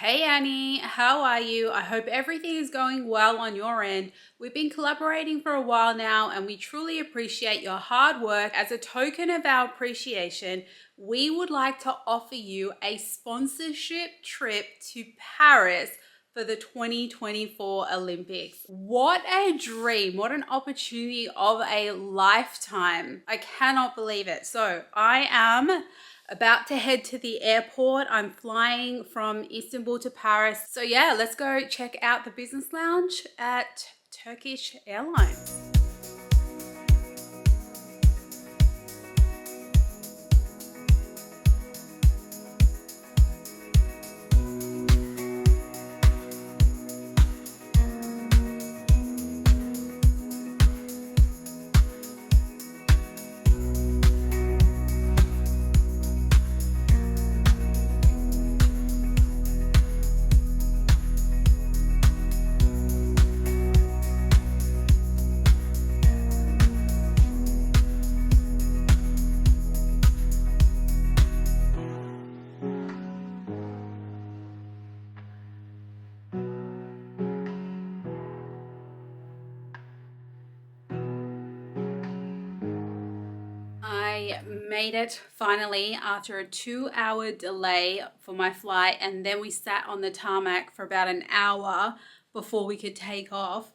Hey Annie, how are you? I hope everything is going well on your end. We've been collaborating for a while now and we truly appreciate your hard work. As a token of our appreciation, we would like to offer you a sponsorship trip to Paris for the 2024 Olympics. What a dream, what an opportunity of a lifetime. I cannot believe it. So I am about to head to the airport. I'm flying from Istanbul to Paris. So yeah, let's go check out the business lounge at Turkish Airlines. I made it finally after a 2-hour delay for my flight, and then we sat on the tarmac for about an hour before we could take off.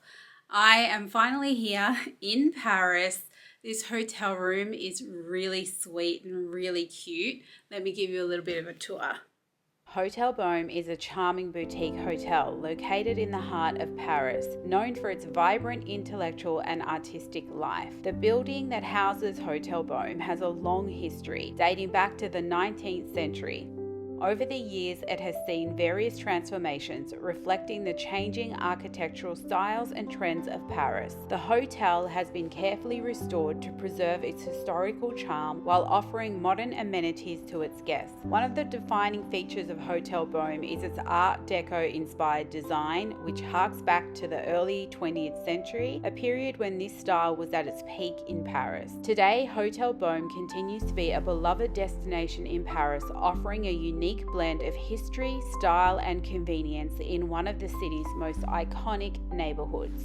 I am finally here in Paris. This hotel room is really sweet and really cute. Let me give you a little bit of a tour. 𝗧𝗿𝗃𝗵 is a charming boutique hotel located in the heart of Paris, known for its vibrant intellectual and artistic life. The building that houses 𝗧𝗿𝗃𝗵 has a long history, dating back to the 19th century. Over the years, it has seen various transformations reflecting the changing architectural styles and trends of Paris. The hotel has been carefully restored to preserve its historical charm while offering modern amenities to its guests. One of the defining features of 𝗧𝗿𝗃𝗵 is its Art Deco inspired design, which harks back to the early 20th century, a period when this style was at its peak in Paris. Today, 𝗧𝗿𝗃𝗵 continues to be a beloved destination in Paris, offering a unique blend of history, style, and convenience in one of the city's most iconic neighborhoods.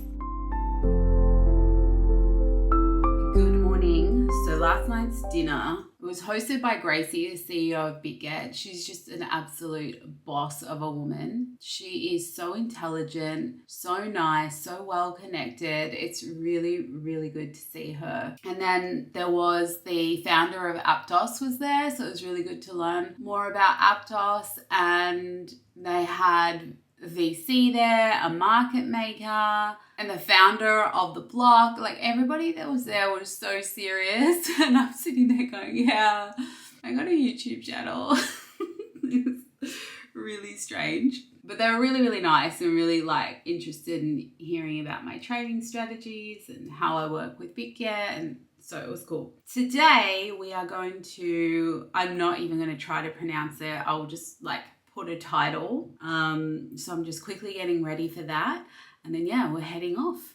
Good morning. So last night's dinner was hosted by Gracie, the CEO of Bitget. She's just an absolute boss of a woman. She is so intelligent, so nice, so well connected. It's really, really good to see her. And then there was the founder of Aptos was there, so it was really good to learn more about Aptos. And they had VC there, a market maker, and the founder of the block. Like, everybody that was there was so serious, and I'm sitting there going, yeah, I got a YouTube channel. It was really strange, but they were really, really nice and really interested in hearing about my trading strategies and how I work with Bitget, and so it was cool. Today we are going to, I'm not even going to try to pronounce it, I'll just put a title. So I'm just quickly getting ready for that. And then, yeah, we're heading off.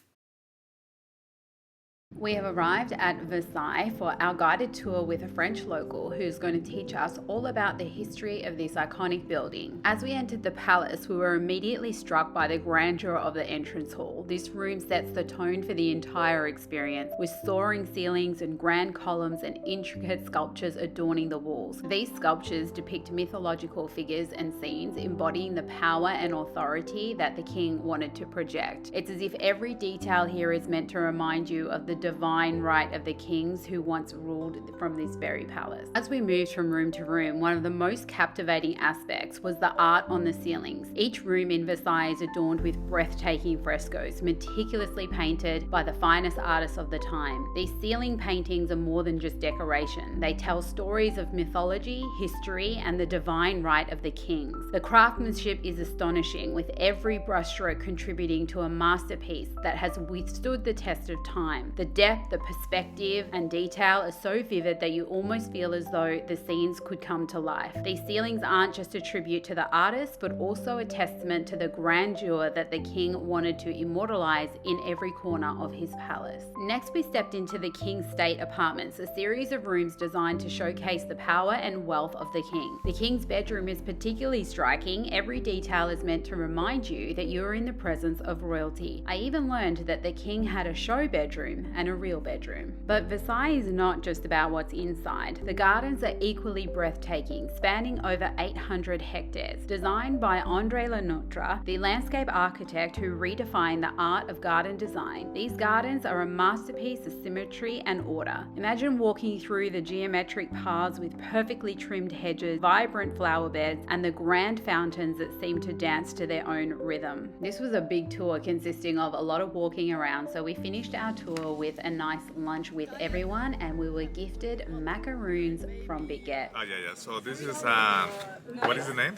We have arrived at Versailles for our guided tour with a French local who's going to teach us all about the history of this iconic building. As we entered the palace, we were immediately struck by the grandeur of the entrance hall. This room sets the tone for the entire experience, with soaring ceilings and grand columns and intricate sculptures adorning the walls. These sculptures depict mythological figures and scenes embodying the power and authority that the king wanted to project. It's as if every detail here is meant to remind you of the divine right of the kings who once ruled from this very palace. As we moved from room to room, one of the most captivating aspects was the art on the ceilings. Each room in Versailles is adorned with breathtaking frescoes, meticulously painted by the finest artists of the time. These ceiling paintings are more than just decoration. They tell stories of mythology, history, and the divine right of the kings. The craftsmanship is astonishing, with every brushstroke contributing to a masterpiece that has withstood the test of time. The depth, the perspective and detail are so vivid that you almost feel as though the scenes could come to life. These ceilings aren't just a tribute to the artist, but also a testament to the grandeur that the king wanted to immortalize in every corner of his palace. Next, we stepped into the King's State Apartments, a series of rooms designed to showcase the power and wealth of the king. The king's bedroom is particularly striking. Every detail is meant to remind you that you are in the presence of royalty. I even learned that the king had a show bedroom and a real bedroom. But Versailles is not just about what's inside. The gardens are equally breathtaking, spanning over 800 hectares. Designed by André Lenotre, the landscape architect who redefined the art of garden design, these gardens are a masterpiece of symmetry and order. Imagine walking through the geometric paths with perfectly trimmed hedges, vibrant flower beds, and the grand fountains that seem to dance to their own rhythm. This was a big tour consisting of a lot of walking around, so we finished our tour with a nice lunch with everyone, and we were gifted macaroons from Bitget. Yeah. So this is, what is the name?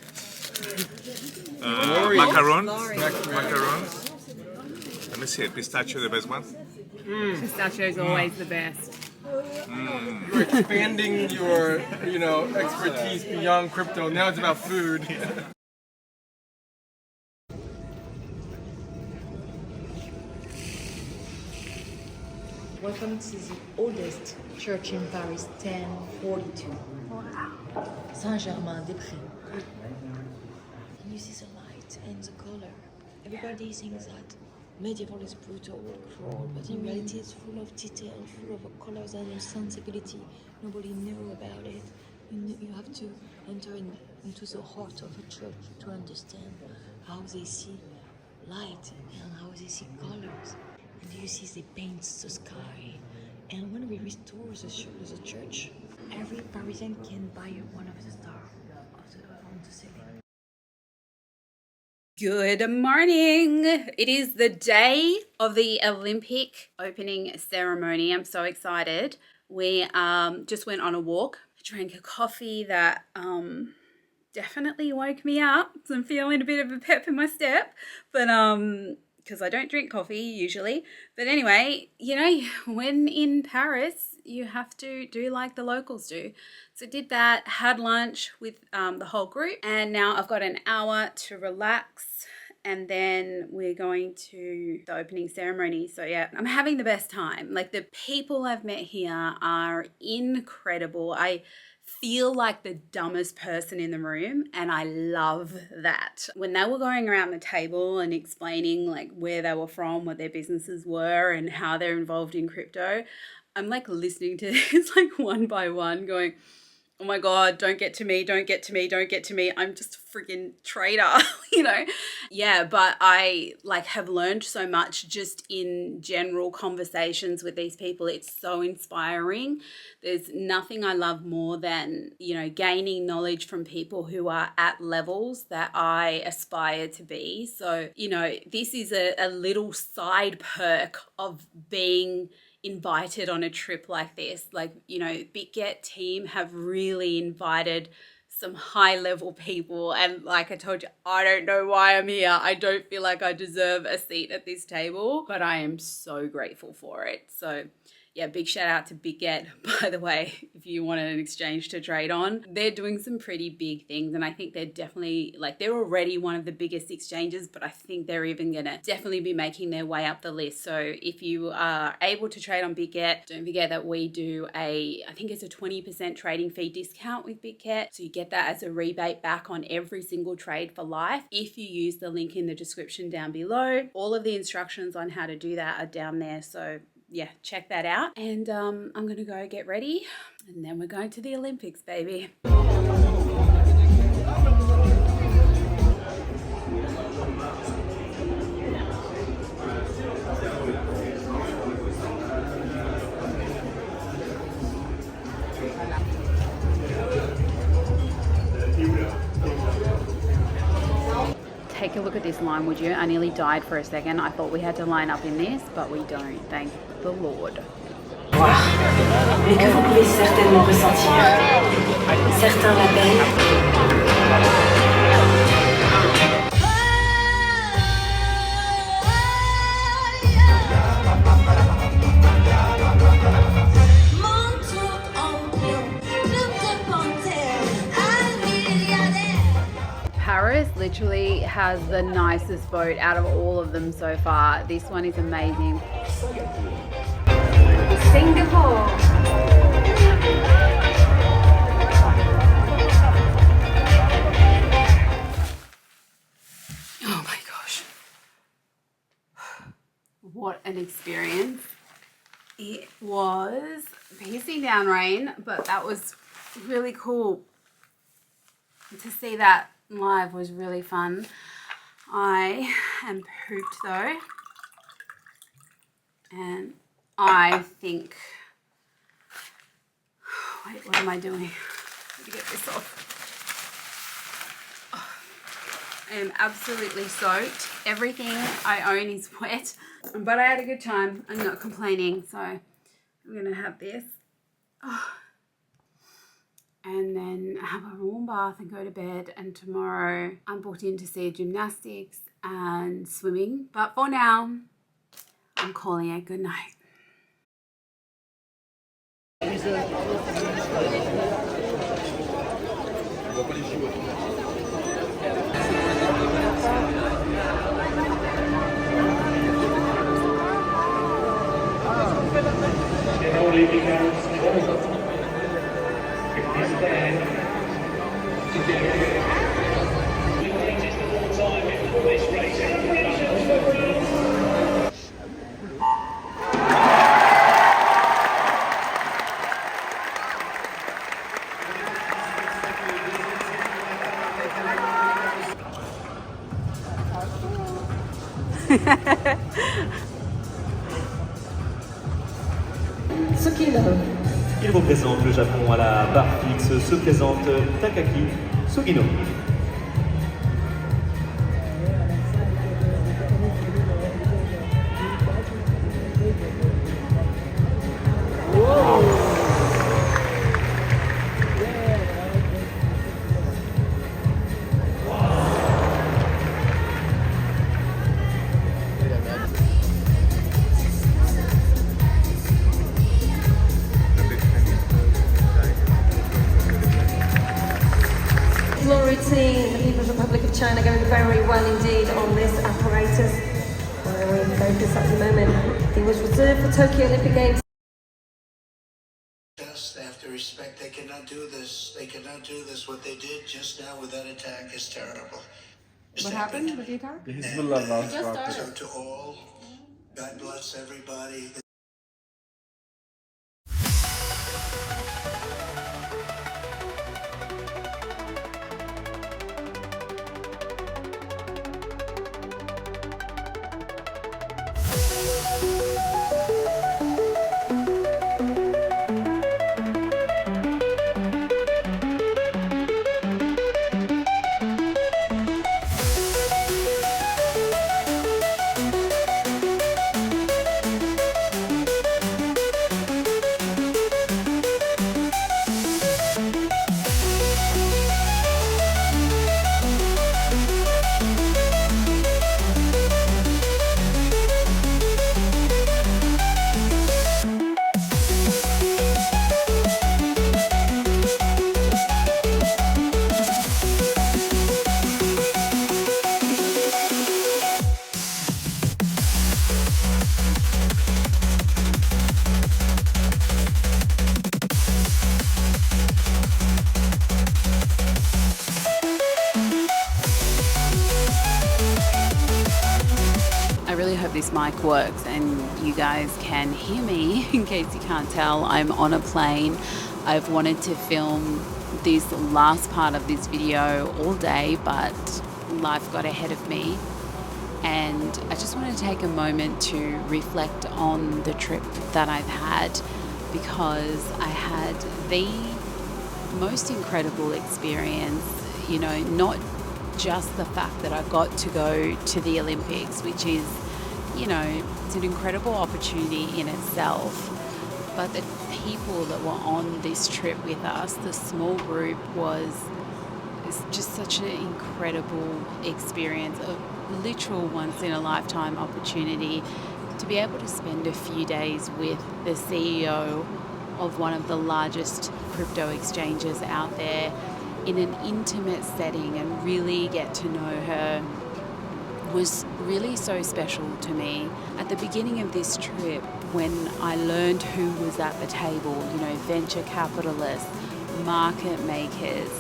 Macaroons. Let me see it. Pistachio, the best one? Pistachio is always the best. You're expanding your, expertise beyond crypto. Now it's about food. Welcome to the oldest church in Paris, 1042. Wow. 𝗧𝗿𝗶𝗃. And you see the light and the color. Everybody thinks that medieval is brutal, cruel, but in reality it's full of detail, full of colors and sensibility. Nobody knows about it. You have to enter into the heart of a church to understand how they see light and how they see colors. And you see they paint the sky. And when we restore the church, every Parisian can buy one of the stars on the ceiling. Good morning. It is the day of the Olympic opening ceremony. I'm so excited. We just went on a walk. I drank a coffee that definitely woke me up. So I'm feeling a bit of a pep in my step, but because I don't drink coffee usually. But anyway, when in Paris, you have to do like the locals do. So did that, had lunch with the whole group, and now I've got an hour to relax, and then we're going to the opening ceremony. So yeah, I'm having the best time. Like, the people I've met here are incredible. I feel like the dumbest person in the room, and I love that. When they were going around the table and explaining like where they were from, what their businesses were, and how they're involved in crypto, I'm like listening to this like one by one going, oh my God, don't get to me, don't get to me, don't get to me. I'm just a freaking trader, Yeah, but I have learned so much just in general conversations with these people. It's so inspiring. There's nothing I love more than, gaining knowledge from people who are at levels that I aspire to be. So, this is a little side perk of being invited on a trip like this. Bitget team have really invited some high level people, and like I told you, I don't know why I'm here. I don't feel like I deserve a seat at this table, but I am so grateful for it. So yeah, big shout out to Bitget, by the way, if you wanted an exchange to trade on. They're doing some pretty big things, and I think they're definitely, they're already one of the biggest exchanges, but I think they're even gonna definitely be making their way up the list. So if you are able to trade on Bitget, don't forget that we do I think it's a 20% trading fee discount with Bitget. So you get that as a rebate back on every single trade for life if you use the link in the description down below. All of the instructions on how to do that are down there. So yeah, check that out. And I'm gonna go get ready, and then we're going to the Olympics, baby. Take a look at this line, would you? I nearly died for a second. I thought we had to line up in this, but we don't. Thank the Lord. Mais que vous pouvez certainement ressentir. 𝗧𝗿𝗶𝗍𝗶. actually has the nicest boat out of all of them so far. This one is amazing. Singapore. Oh my gosh. What an experience. It was pissing down rain, but that was really cool. To see that live was really fun. I am pooped though. And I think, wait, what am I doing? Let me get this off. I am absolutely soaked. Everything I own is wet, but I had a good time. I'm not complaining, so I'm gonna have this. And then have a warm bath and go to bed. And tomorrow I'm booked in to see gymnastics and swimming. But for now, I'm calling it good night. Il représente le Japon à la barre fixe, se présente 𝗧𝗿𝗃𝗲𝗃𝗲. Glory team, the People's Republic of China going very well indeed on this apparatus. Where we focus at the moment. It was reserved for Tokyo Olympic Games. They have to respect. They cannot do this. They cannot do this. What they did just now with that attack is terrible. What happened with the attack? So to all, God bless everybody. This mic works and you guys can hear me. In case you can't tell, I'm on a plane. I've wanted to film this last part of this video all day, but life got ahead of me, and I just want to take a moment to reflect on the trip that I've had, because I had the most incredible experience. You know, not just the fact that I got to go to the Olympics, which is, you know, it's an incredible opportunity in itself, but the people that were on this trip with us, the small group, was just such an incredible experience, a literal once-in-a-lifetime opportunity to be able to spend a few days with the CEO of one of the largest crypto exchanges out there, in an intimate setting and really get to know her was really so special to me. At the beginning of this trip, when I learned who was at the table, venture capitalists, market makers,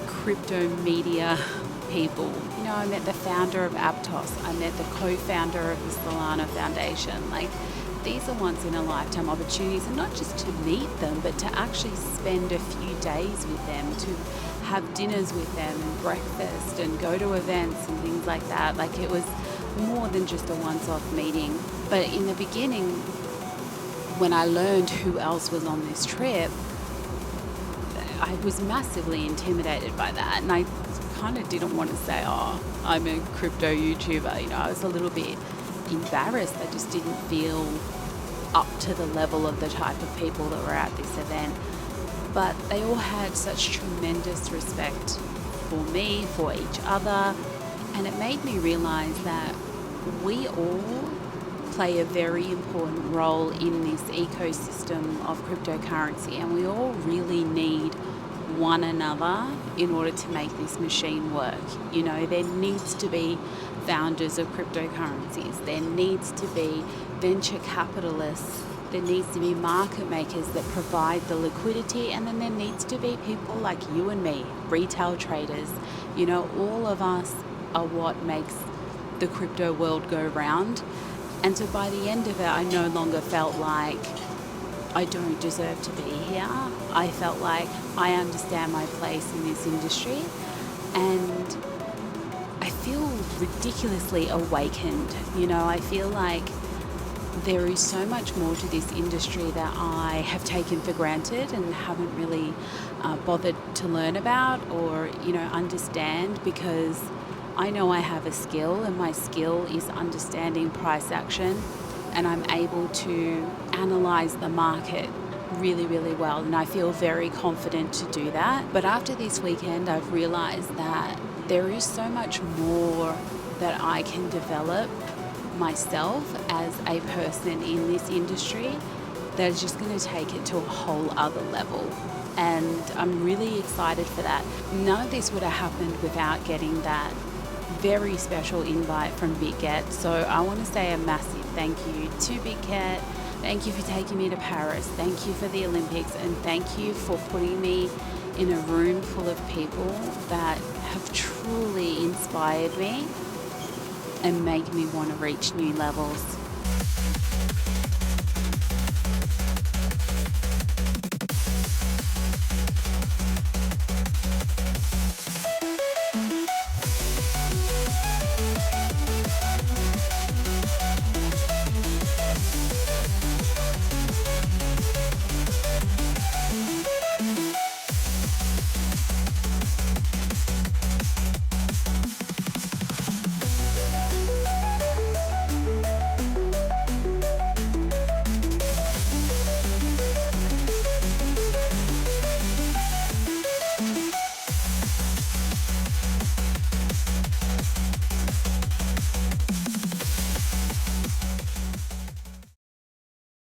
crypto media people. I met the founder of Aptos. I met the co-founder of the Solana Foundation. These are once in a lifetime opportunities, and not just to meet them, but to actually spend a few days with them, to have dinners with them and breakfast and go to events and things like that. It was more than just a once-off meeting. But in the beginning, when I learned who else was on this trip, I was massively intimidated by that, and I kind of didn't want to say, I'm a crypto YouTuber. I was a little bit embarrassed. I just didn't feel up to the level of the type of people that were at this event. But they all had such tremendous respect for me, for each other, and it made me realize that we all play a very important role in this ecosystem of cryptocurrency, and we all really need one another in order to make this machine work. There needs to be founders of cryptocurrencies, there needs to be venture capitalists, there needs to be market makers that provide the liquidity, and then there needs to be people like you and me, retail traders. All of us are what makes the crypto world go round. And so by the end of it, I no longer felt like I don't deserve to be here. I felt like I understand my place in this industry, and I feel ridiculously awakened. I feel like there is so much more to this industry that I have taken for granted and haven't really bothered to learn about or, understand, because I know I have a skill, and my skill is understanding price action, and I'm able to analyze the market really, really well, and I feel very confident to do that. But after this weekend, I've realized that there is so much more that I can develop myself as a person in this industry that is just going to take it to a whole other level. And I'm really excited for that. None of this would have happened without getting that very special invite from Bitget. So I want to say a massive thank you to Bitget. Thank you for taking me to Paris. Thank you for the Olympics, and thank you for putting me in a room full of people that have truly inspired me and make me want to reach new levels.